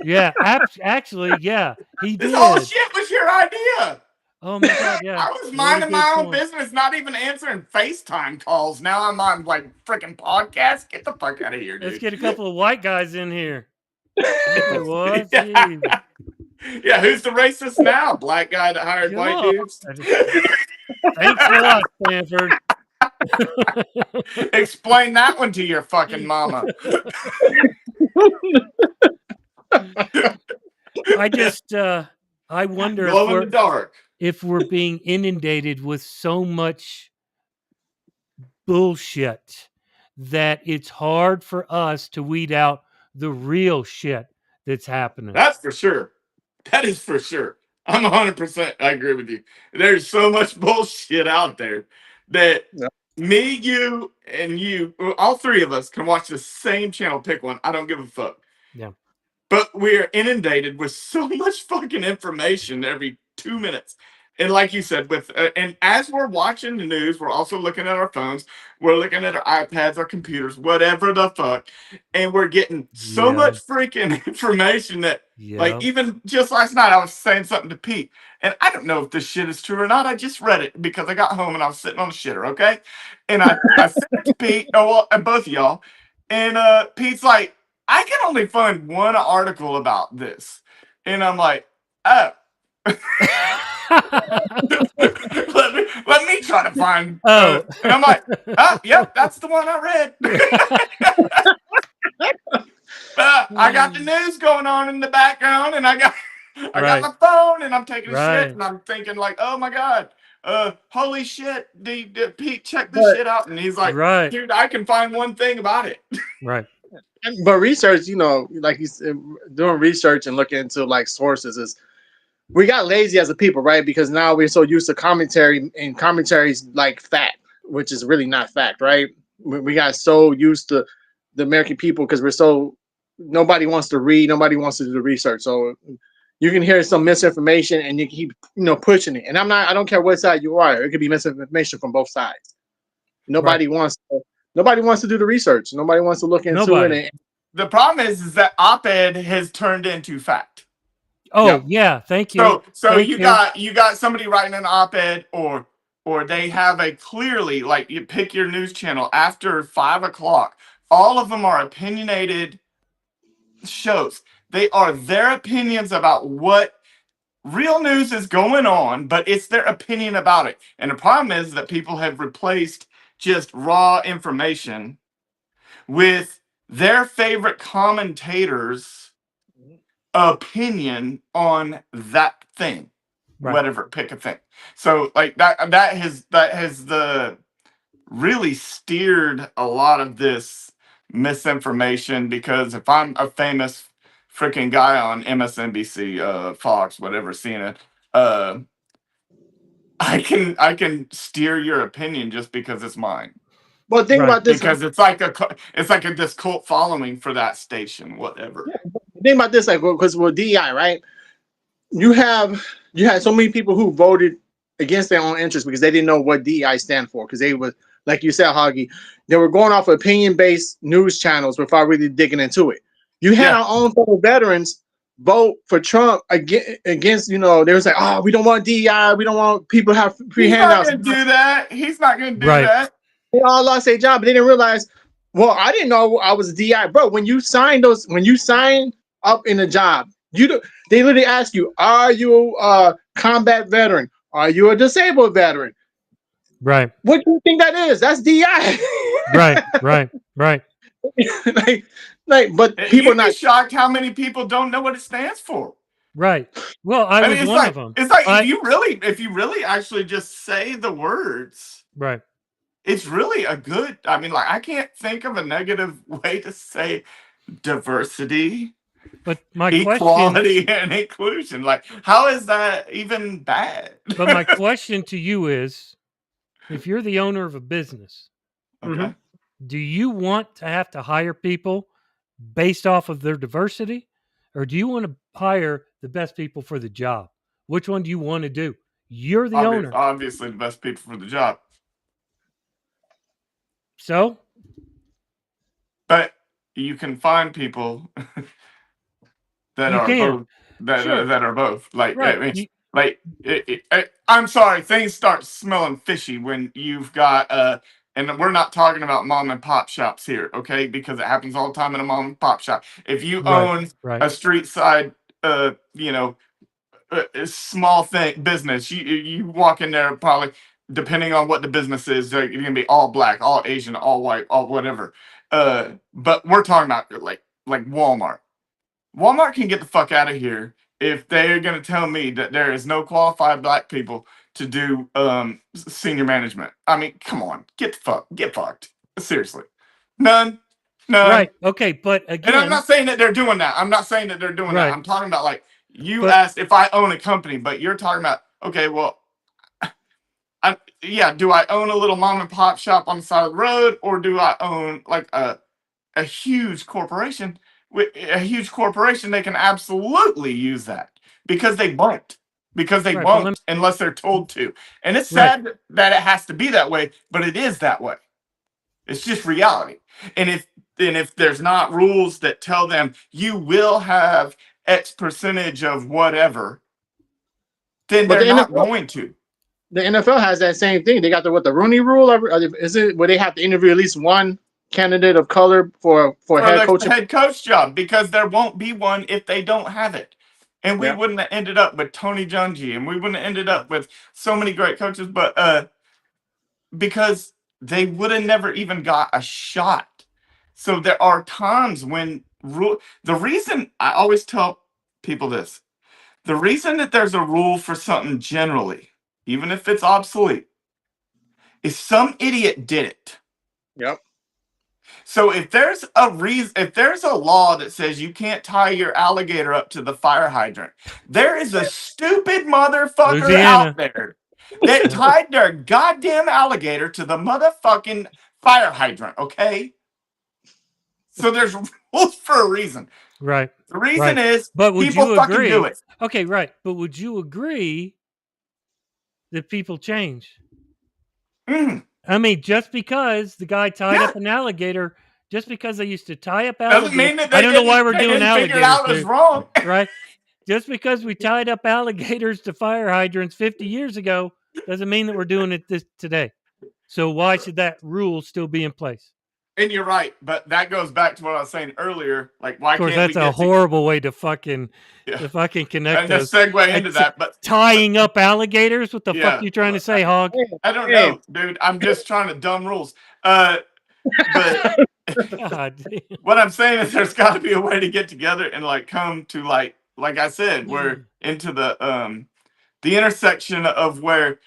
Yeah, actually, yeah, he did. This whole shit was your idea. Oh my god, yeah. I was minding my own business, not even answering FaceTime calls. Now I'm on like freaking podcast. Get the fuck out of here, dude. Let's get a couple of white guys in here. What? Yeah, who's the racist now? Black guy that hired white dudes? Thanks a lot, Stanford. Explain that one to your fucking mama. I wonder if we're being inundated with so much bullshit that it's hard for us to weed out the real shit that's happening. That's for sure. That is for sure. I'm 100%. I agree with you. There's so much bullshit out there that me, you, and you, all three of us can watch the same channel, pick one. I don't give a fuck. Yeah. But we're inundated with so much fucking information every 2 minutes. And like you said, and as we're watching the news, we're also looking at our phones. We're looking at our iPads, our computers, whatever the fuck. And we're getting so much freaking information that, like, even just last night, I was saying something to Pete. And I don't know if this shit is true or not. I just read it because I got home and I was sitting on the shitter, okay? And I sent it to Pete, and both of y'all. And Pete's like, I can only find one article about this. And I'm like, oh. let me try to find. And I'm like, oh, yep, that's the one I read. I got the news going on in the background, and I got my phone, and I'm taking a shit, and I'm thinking like, oh my god, holy shit, Pete, check this shit out, and he's like, dude, I can find one thing about it. Right. But research, like he's doing research and looking into like sources is. We got lazy as a people, right? Because now we're so used to commentary, and commentary's like fact, which is really not fact, right? We got so used to the American people because nobody wants to read, nobody wants to do the research. So you can hear some misinformation and you keep, pushing it. And I don't care what side you are. It could be misinformation from both sides. Nobody wants to do the research. Nobody wants to look into it. The problem is that op-ed has turned into fact. Oh yeah, thank you. So you got somebody writing an op-ed, or they have a clearly, like, you pick your news channel after 5 o'clock. All of them are opinionated shows. They are their opinions about what real news is going on, but it's their opinion about it. And the problem is that people have replaced just raw information with their favorite commentators' opinion on that thing, whatever, pick a thing. So like that has really steered a lot of this misinformation, because if I'm a famous freaking guy on MSNBC, Fox, whatever, CNN. Uh, I can steer your opinion just because it's mine. Well, think Right. about this. Because it's like this cult following for that station, whatever. Think about this, like, because with DEI, right? You had so many people who voted against their own interests because they didn't know what DEI stand for, because they were, like you said, Hoggy, they were going off opinion-based news channels without really digging into it. You had our own fellow veterans vote for Trump against, they was like, oh, we don't want DEI, we don't want people to have free handouts. He's not going to do that. He's not going to do Right. that. They all lost their job, but they didn't realize, well, I didn't know I was a DEI. Bro, when you sign up in a job, they literally ask you, are you a combat veteran? Are you a disabled veteran? Right. What do you think that is? That's DEI. Right. But people You'd not be shocked how many people don't know what it stands for. Right. Well, I was mean, one of them. It's like if you really actually just say the words, right. It's really a good. I mean, like, I can't think of a negative way to say diversity, but my equality, and inclusion. Like, how is that even bad? But my question to you is, if you're the owner of a business, okay, do you want to have to hire people based off of their diversity, or do you want to hire the best people for the job? Which one do you want to do? You're the owner. Obviously, the best people for the job. So? But you can find people that are both. Like, right. I mean, I'm sorry, things start smelling fishy when you've got and we're not talking about mom and pop shops here, okay? Because it happens all the time in a mom and pop shop. If you own a street side, a small business, you walk in there, probably, depending on what the business is, you're gonna be all black, all Asian, all white, all whatever. But we're talking about like Walmart. Walmart can get the fuck out of here if they're gonna tell me that there is no qualified black people to do senior management. I mean, come on, get fucked. Seriously, none. Right. Okay, but again, and I'm not saying that they're doing that. I'm talking about, like, you asked if I own a company, but you're talking about, okay, well, do I own a little mom and pop shop on the side of the road, or do I own like a huge corporation? With a huge corporation, they can absolutely use that because they won't. Unless they're told to. And it's sad that it has to be that way, but it is that way. It's just reality. And if there's not rules that tell them you will have X percentage of whatever, then they're not going to. The NFL has that same thing. They got the Rooney Rule. Is it where they have to interview at least one candidate of color for head coach job, because there won't be one if they don't have it. And we wouldn't have ended up with Tony Dungy, and we wouldn't have ended up with so many great coaches, but because they would have never even got a shot. So there are times when the reason I always tell people this, the reason that there's a rule for something generally, even if it's obsolete, is some idiot did it. Yep. So if there's a law that says you can't tie your alligator up to the fire hydrant, there is a stupid motherfucker out there that tied their goddamn alligator to the motherfucking fire hydrant, okay? So there's rules for a reason. Right. The reason is people fucking do it. Okay, right. But would you agree that people change? I mean, just because the guy tied up an alligator, just because they used to tie up alligators, doesn't mean that I don't know why we're doing alligators. Figure out was wrong, right? Just because we tied up alligators to fire hydrants 50 years ago doesn't mean that we're doing it today. So why should that rule still be in place? And you're right, but that goes back to what I was saying earlier. Like, why can't we? Of course, that's a horrible way to fucking connect. And just segue into that, but tying up alligators. What the fuck are you trying to say, Hog? I don't know, dude. I'm just trying to dumb rules. But what I'm saying is, there's got to be a way to get together and like come to like I said, we're into the intersection of where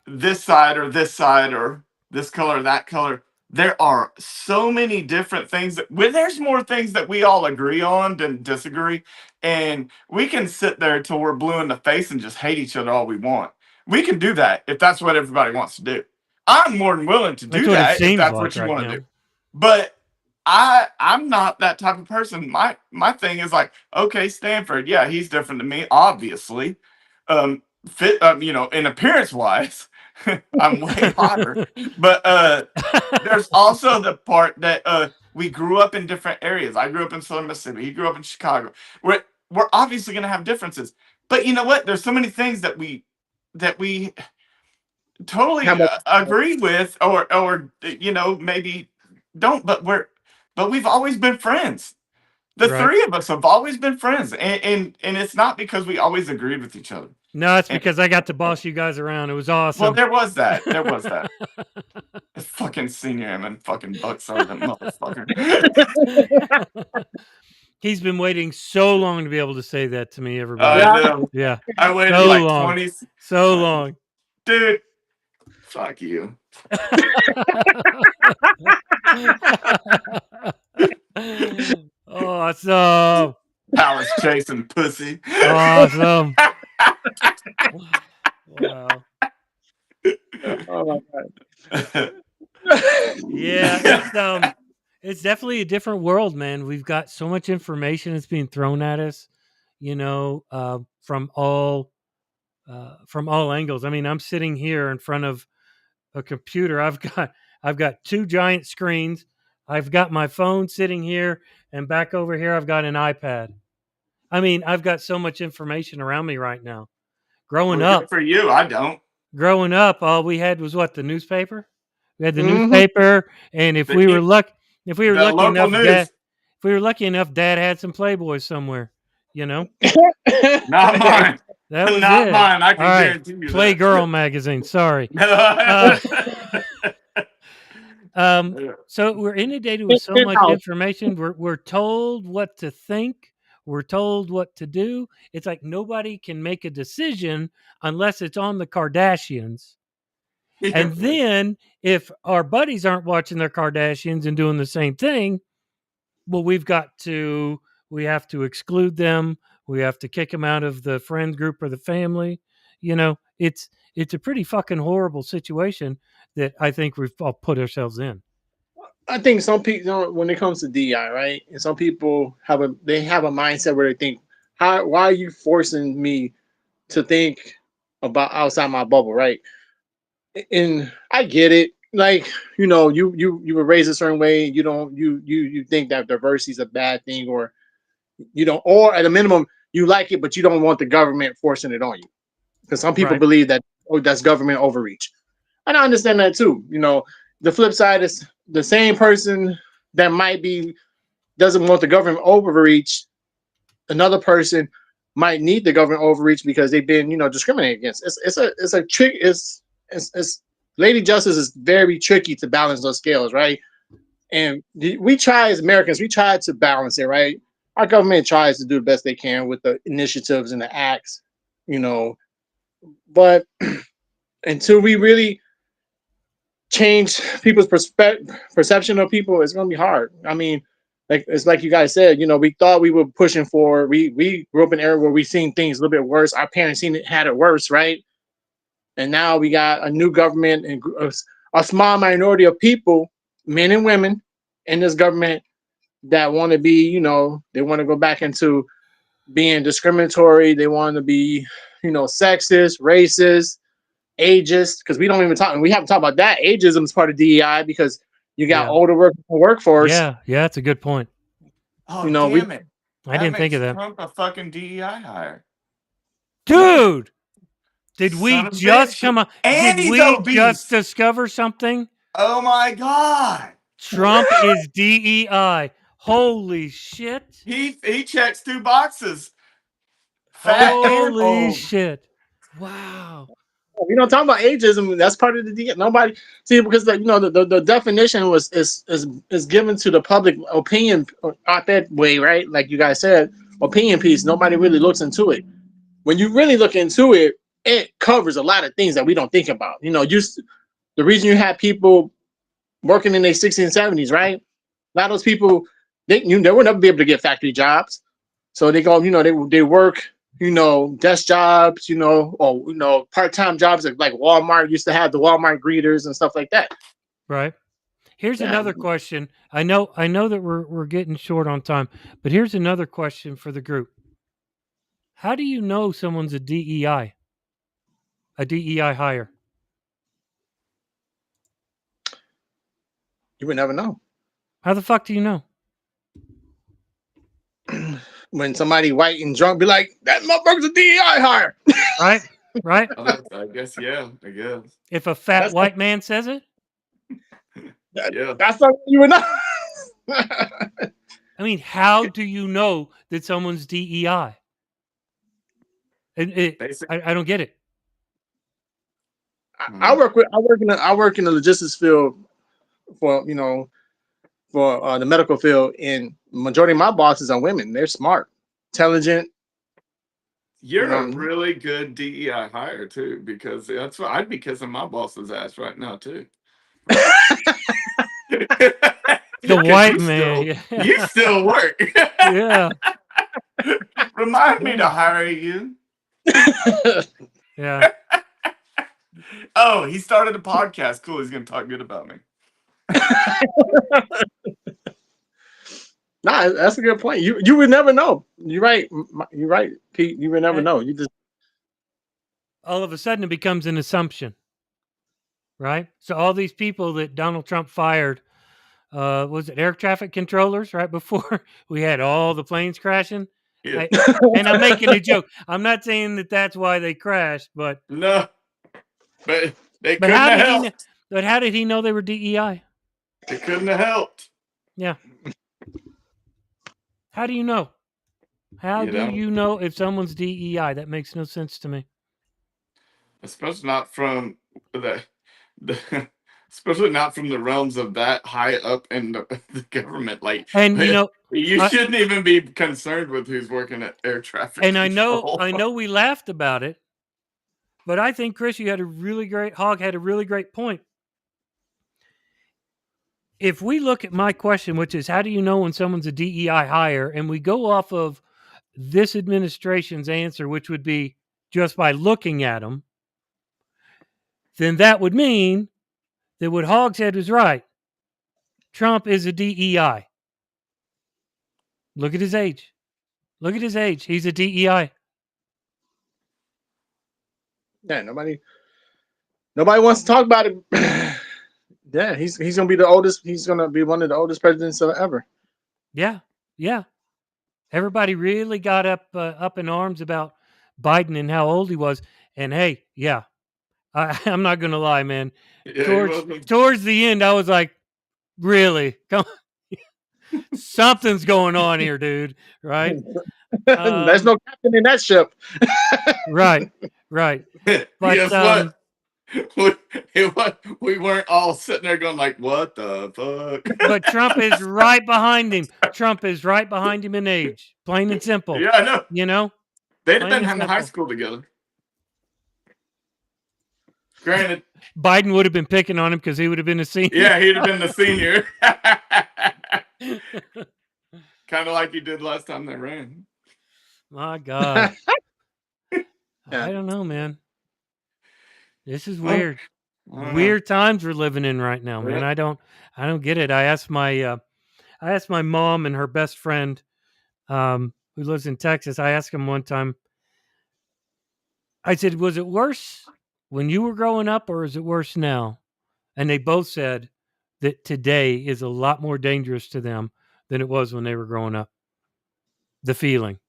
this side or this color, that color, there are so many different things there's more things that we all agree on than disagree. And we can sit there till we're blue in the face and just hate each other all we want. We can do that if that's what everybody wants to do. I'm more than willing to That's do what it that if seems that's like what you right want now. to do. But I'm not that type of person. My thing is like, okay, Stanford, yeah, he's different than me, obviously. Fit, in appearance wise, I'm way hotter. But there's also the part that we grew up in different areas. I grew up in Southern Mississippi. He grew up in Chicago. We're obviously going to have differences. But you know what? There's so many things that we totally How much? agree with, or maybe don't. But we've always been friends. The Right. three of us have always been friends, and it's not because we always agreed with each other. No, it's And, because I got to boss you guys around. It was well, awesome. there was that. There was that. Fucking senior him and fucking bucks out that motherfucker. He's been waiting so long to be able to say that to me, everybody. I know. Yeah. I waited So like long. 20. So long. Dude, fuck you. Awesome. Palace chasing pussy. Awesome. Wow. Oh my God. Yeah, it's definitely a different world, man. We've got so much information that's being thrown at us, from all angles. I mean, I'm sitting here in front of a computer. I've got two giant screens. I've got my phone sitting here, and back over here I've got an iPad. I mean, I've got so much information around me right now. Growing Well, up, good for you, I don't. all we had was what, the newspaper? We had the Mhm. newspaper, and if we were lucky The enough, local news. Dad had some Playboys somewhere, Not mine. That was Not it. mine. I All can right. guarantee you Playgirl magazine. Sorry. So we're inundated with so much information. We're told what to think. We're told what to do. It's like nobody can make a decision unless it's on the Kardashians. And then if our buddies aren't watching their Kardashians and doing the same thing, well, we have to exclude them. We have to kick them out of the friend group or the family. It's a pretty fucking horrible situation that I think we've all put ourselves in. I think some people, when it comes to DI, right, and some people have a mindset where they think, why are you forcing me to think about outside my bubble, right? And I get it. Like, you were raised a certain way. You think that diversity is a bad thing, or or at a minimum you like it, but you don't want the government forcing it on you, because some people Right. believe that that's government overreach, and I understand that too. The flip side is the same person that doesn't want the government overreach. Another person might need the government overreach because they've been discriminated against. It's a trick. It's Lady Justice is very tricky to balance those scales, right? And we try as Americans, we try to balance it, right? Our government tries to do the best they can with the initiatives and the acts, but until we really change people's perception of people, it's going to be hard. I mean, it's like you guys said, we thought we were pushing for, we grew up in an era where we seen things a little bit worse. Our parents had it worse, right? And now we got a new government and a small minority of people, men and women, in this government that want to be, they want to go back into being discriminatory. They want to be, sexist, racist, ageist, because we haven't talked about that. Ageism is part of DEI because you got older workforce. Yeah, that's a good point. Oh, damn it. I didn't think of that. Trump a fucking DEI hire. Dude, did Son we of a just bitch. come on? And Did he's we obese. just discover something? Oh my God. Trump is DEI. Holy shit. He checks 2 boxes. Fat and Holy old. shit. Wow. We don't talk about ageism. That's part of the DEI. Nobody see, because the definition is given to the public opinion op-ed way, right? Like you guys said, opinion piece. Nobody really looks into it. When you really look into it, it covers a lot of things that we don't think about. The reason you have people working in their 60s and 70s, right? A lot of those people, they will never be able to get factory jobs. So they go, they work, desk jobs, or part-time jobs like Walmart used to have the Walmart greeters and stuff like that. Right. Here's Yeah. another question. I know that we're getting short on time, but here's another question for the group. How do you know someone's a DEI hire? You would never know. How the fuck do you know? When somebody white and drunk be like, that motherfucker's a DEI hire. Right? Right? I guess, yeah. I guess. If a fat That's white man says it? Yeah. That's something you would know. I mean, how do you know that someone's DEI? I don't get it. I work in the logistics field for the medical field, and majority of my bosses are women. They're smart, intelligent. You're a really good DEI hire too, because that's what I'd be kissing my boss's ass right now too. The white man. You still work. Yeah. Remind me to hire you. Yeah. Oh, he started a podcast. Cool. He's gonna talk good about me. Nah, that's a good point. You would never know. You're right. You're right, Pete. You would never know. You just all of a sudden it becomes an assumption, right? So all these people that Donald Trump fired, was it air traffic controllers right before we had all the planes crashing? Yeah. And I'm making a joke. I'm not saying that that's why they crashed, but no, but they but couldn't how have did helped. but how did he know they were DEI? They couldn't have helped. Yeah. How do you know? How do you know if someone's DEI? That makes no sense to me. Especially not from especially not from the realms of that high up in the government. Like, and you shouldn't even be concerned with who's working at air traffic control. I know we laughed about it, but I think Chris, Hog had a really great point. If we look at my question, which is how do you know when someone's a DEI hire, and we go off of this administration's answer, which would be just by looking at them, then that would mean that what Hog said was right. Trump is a DEI. Look at his age. Look at his age. He's a DEI. Yeah, nobody wants to talk about it. Yeah, he's gonna be the oldest. He's gonna be one of the oldest presidents ever. Yeah, yeah. Everybody really got up in arms about Biden and how old he was. And hey, yeah, I'm not gonna lie, man. Yeah, towards the end, I was like, really? Come on. Something's going on here, dude. Right? There's no captain in that ship. Right. But guess what? We weren't all sitting there going like, "What the fuck?" But Trump is right behind him. Trump is right behind him in age. Plain and simple. Yeah, I know. You know, they'd have been in high school together. Granted, Biden would have been picking on him because he would have been a senior. Yeah, he'd have been the senior. Kind of like he did last time they ran. My God. I don't know, man. This is weird. Weird times we're living in right now, man. I don't get it. I asked my mom and her best friend, who lives in Texas. I asked him one time. I said, "Was it worse when you were growing up, or is it worse now?" And they both said that today is a lot more dangerous to them than it was when they were growing up. The feeling.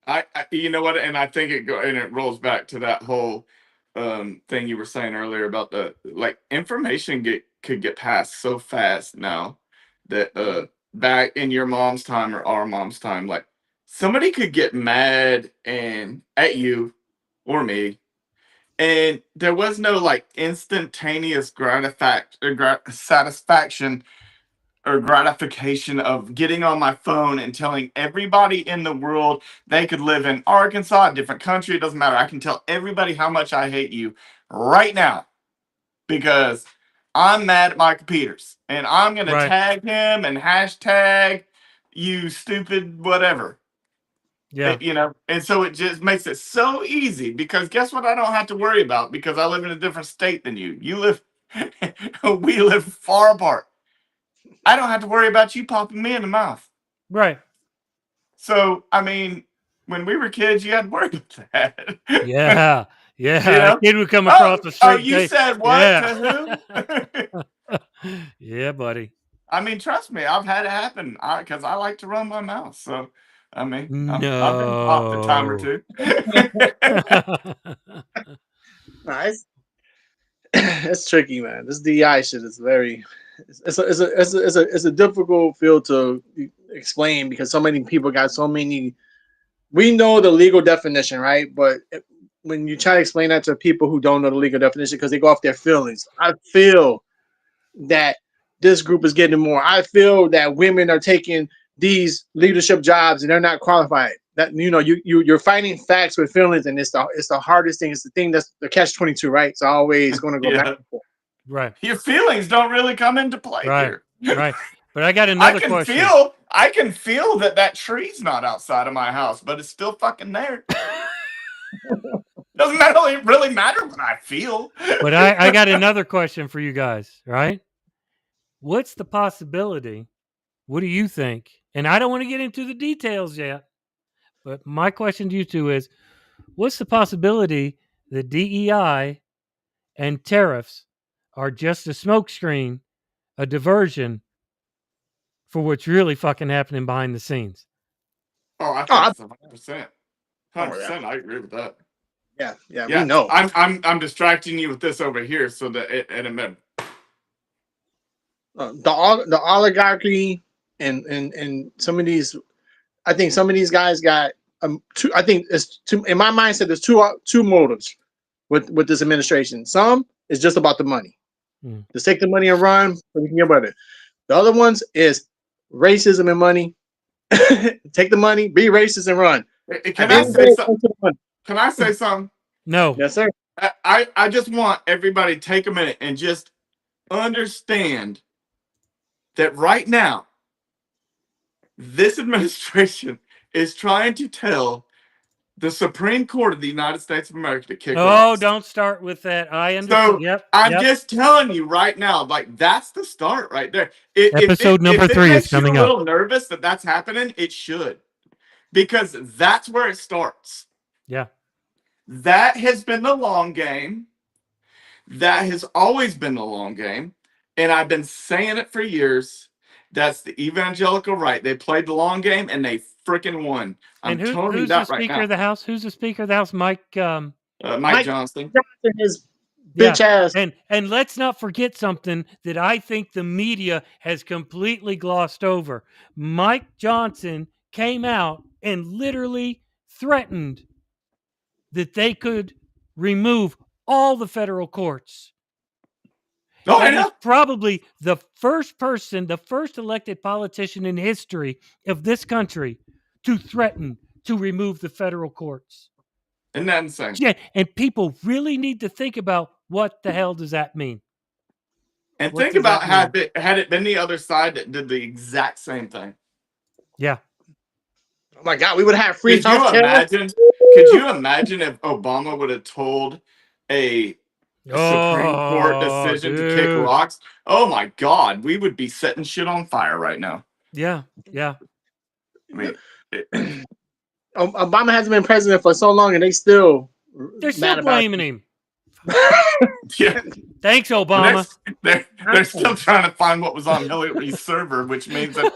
I you know what, and I think it rolls back to that whole thing you were saying earlier about the information could get passed so fast now that back in your mom's time or our mom's time, like somebody could get mad and at you or me, and there was no like instantaneous satisfaction or gratification of getting on my phone and telling everybody in the world they could live in Arkansas, a different country, it doesn't matter. I can tell everybody how much I hate you right now because I'm mad at Michael Peters, and I'm gonna Right. tag him and hashtag you stupid whatever. Yeah. You know, and so it just makes it so easy because guess what? I don't have to worry about because I live in a different state than you. You live, we live far apart. I don't have to worry about you popping me in the mouth. Right. So, I mean, when we were kids, you had to worry about that. Yeah. Yeah. You A know? kid would come across the street and You say, said what to yeah. who? Yeah, buddy. I mean, trust me, I've had it happen because I like to run my mouth. So, I mean, I've been popped a time or No. two. Nice. It's tricky, man. This DEI shit is very. It's a difficult field to explain because so many people got so many. We know the legal definition, right? But when you try to explain that to people who don't know the legal definition because they go off their feelings, I feel that this group is getting more. I feel that women are taking these leadership jobs and they're not qualified. That you're fighting facts with feelings, and it's the hardest thing. It's the thing that's the catch-22, right? It's always going to go back and forth. Right. Your feelings don't really come into play here. Right. But I got another question. I can feel that tree's not outside of my house, but it's still fucking there. Doesn't really matter what I feel. But I got another question for you guys, right? What's the possibility? What do you think? And I don't want to get into the details yet, but my question to you two is, what's the possibility that DEI and tariffs are just a smokescreen, a diversion for what's really fucking happening behind the scenes? Oh, I think it's 100%. 100%. I agree with that. Yeah, we know. I'm distracting you with this over here so that it the oligarchy and some of these. I think some of these guys got two. I think it's two. In my mindset, there's two motives with this administration. Some is just about the money. Just take the money and run. So we can get about it. The other ones is racism and money. Take the money, be racist, and run. Can I say something? No. Yes, sir. I just want everybody to take a minute and just understand that right now, this administration is trying to tell the Supreme Court of the United States of America to kick rocks. Don't start with that. I understand. So I'm just telling you right now, like that's the start right there. Episode number 3 is coming up. A little nervous that that's happening. It should, because that's where it starts. Yeah, that has been the long game. That has always been the long game, and I've been saying it for years. That's the evangelical right. They played the long game and they freaking won. And who's the Speaker of the House? Who's the Speaker of the House? Mike Johnson. His bitch ass. And let's not forget something that I think the media has completely glossed over. Mike Johnson came out and literally threatened that they could remove all the federal courts. Oh, that is probably the first person, the first elected politician in history of this country to threaten to remove the federal courts. Isn't that insane? Yeah, and people really need to think about what the hell does that mean. And think about had it been the other side that did the exact same thing. Yeah. Oh my God, we would have free healthcare. Could you imagine if Obama would have told a Supreme Court decision to kick rocks? Oh my God, we would be setting shit on fire right now. Yeah. I mean, Obama hasn't been president for so long, and they're still blaming him. Yeah. Thanks, Obama. They're still trying to find what was on Hillary's server, which means that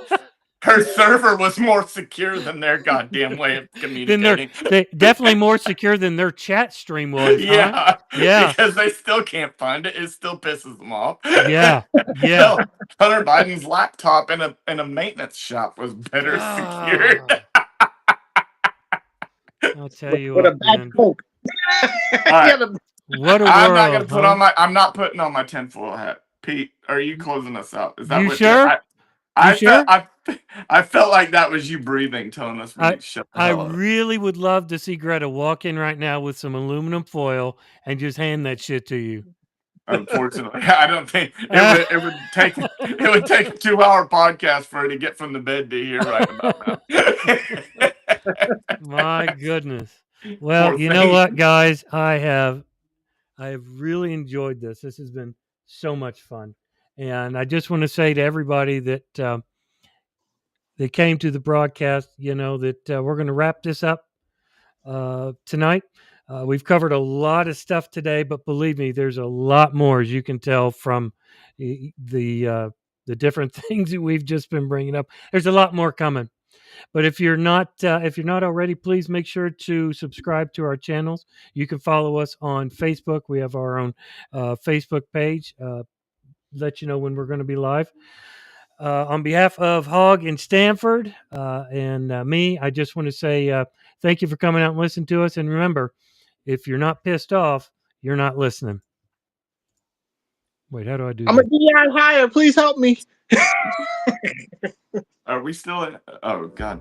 her server was more secure than their goddamn way of communicating. They're definitely more secure than their chat stream was. Yeah. Huh? Yeah. Because they still can't find it. It still pisses them off. Yeah. Hell, Hunter Biden's laptop in a maintenance shop was better secured. I'll tell you what. What a bad Coke. Right. What a world. I'm not gonna put on I'm not putting on my tinfoil hat. Pete, are you closing us out? Is that you what sure? I felt like that was you breathing, telling us we shut the hell up. I really would love to see Greta walk in right now with some aluminum foil and just hand that shit to you. Unfortunately, I don't think it would take a 2-hour podcast for her to get from the bed to here right about now. My goodness. Well, Poor you know thing. what, guys? I have really enjoyed this. This has been so much fun. And I just want to say to everybody that that came to the broadcast, you know, that we're going to wrap this up tonight. We've covered a lot of stuff today, but believe me, there's a lot more, as you can tell from the different things that we've just been bringing up. There's a lot more coming. But if you're not already, please make sure to subscribe to our channels. You can follow us on Facebook. We have our own Facebook page. Let you know when we're going to be live. On behalf of Hogg and Stanford and me, I just want to say thank you for coming out and listening to us. And remember, if you're not pissed off, you're not listening. Wait, how do I do I'm that? a DEI hire. Please help me. Are we still? Oh God.